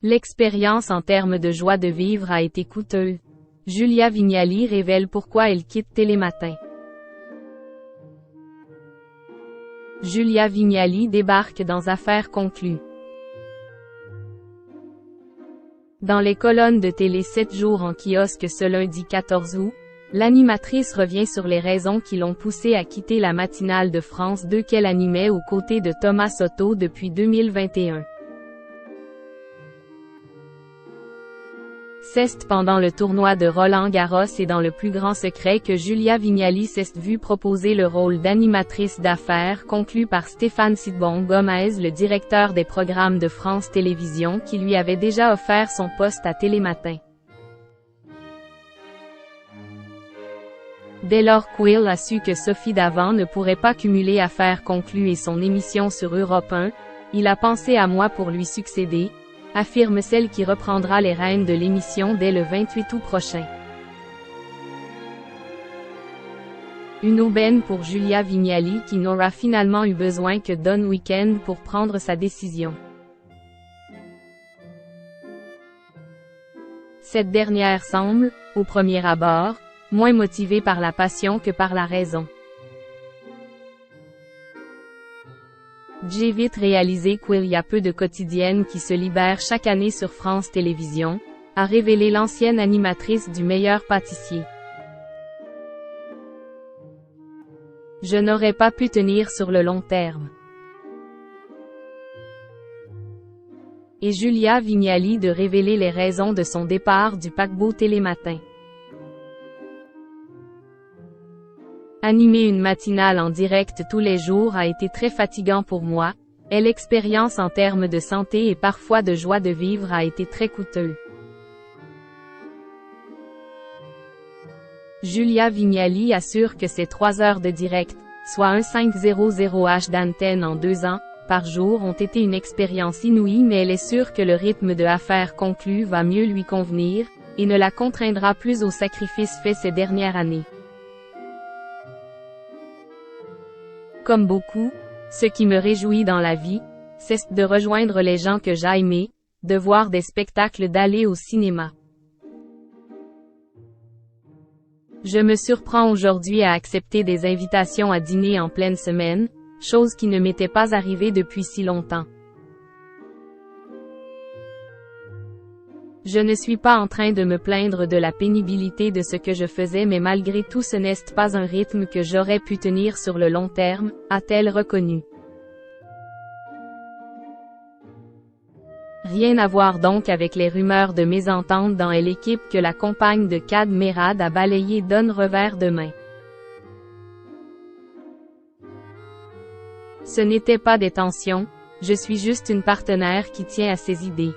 L'expérience en termes de joie de vivre a été coûteuse. Julia Vignali révèle pourquoi elle quitte Télématin. Julia Vignali débarque dans Affaires conclues. Dans les colonnes de Télé 7 jours en kiosque ce lundi 14 août, l'animatrice revient sur les raisons qui l'ont poussée à quitter la matinale de France 2 qu'elle animait aux côtés de Thomas Soto depuis 2021. C'est pendant le tournoi de Roland-Garros et dans le plus grand secret que Julia Vignali s'est vue proposer le rôle d'animatrice d'affaires conclu par Stéphane Sidbon Gomez, le directeur des programmes de France Télévisions qui lui avait déjà offert son poste à Télématin. Dès lors Quill a su que Sophie Davant ne pourrait pas cumuler Affaires conclues et son émission sur Europe 1, il a pensé à moi pour lui succéder, affirme celle qui reprendra les rênes de l'émission dès le 28 août prochain. Une aubaine pour Julia Vignali qui n'aura finalement eu besoin que d'un week-end pour prendre sa décision. Cette dernière semble, au premier abord, moins motivée par la passion que par la raison. J'ai vite réalisé qu'il y a peu de quotidiennes qui se libèrent chaque année sur France Télévisions, a révélé l'ancienne animatrice du Meilleur pâtissier. Je n'aurais pas pu tenir sur le long terme. Et Julia Vignali de révéler les raisons de son départ du paquebot Télématin. Animer une matinale en direct tous les jours a été très fatigant pour moi, et l'expérience en termes de santé et parfois de joie de vivre a été très coûteuse. Julia Vignali assure que ses 3 heures de direct, soit un 500H d'antenne en 2 ans, par jour ont été une expérience inouïe, mais elle est sûre que le rythme de Affaires conclues va mieux lui convenir, et ne la contraindra plus aux sacrifices faits ces dernières années. Comme beaucoup, ce qui me réjouit dans la vie, c'est de rejoindre les gens que j'aimais, de voir des spectacles, d'aller au cinéma. Je me surprends aujourd'hui à accepter des invitations à dîner en pleine semaine, chose qui ne m'était pas arrivée depuis si longtemps. Je ne suis pas en train de me plaindre de la pénibilité de ce que je faisais, mais malgré tout ce n'est pas un rythme que j'aurais pu tenir sur le long terme, a-t-elle reconnu. Rien à voir donc avec les rumeurs de mésentente dans l'équipe que la compagne de Kad Merad a balayé d'un revers de main. Ce n'était pas des tensions, je suis juste une partenaire qui tient à ses idées.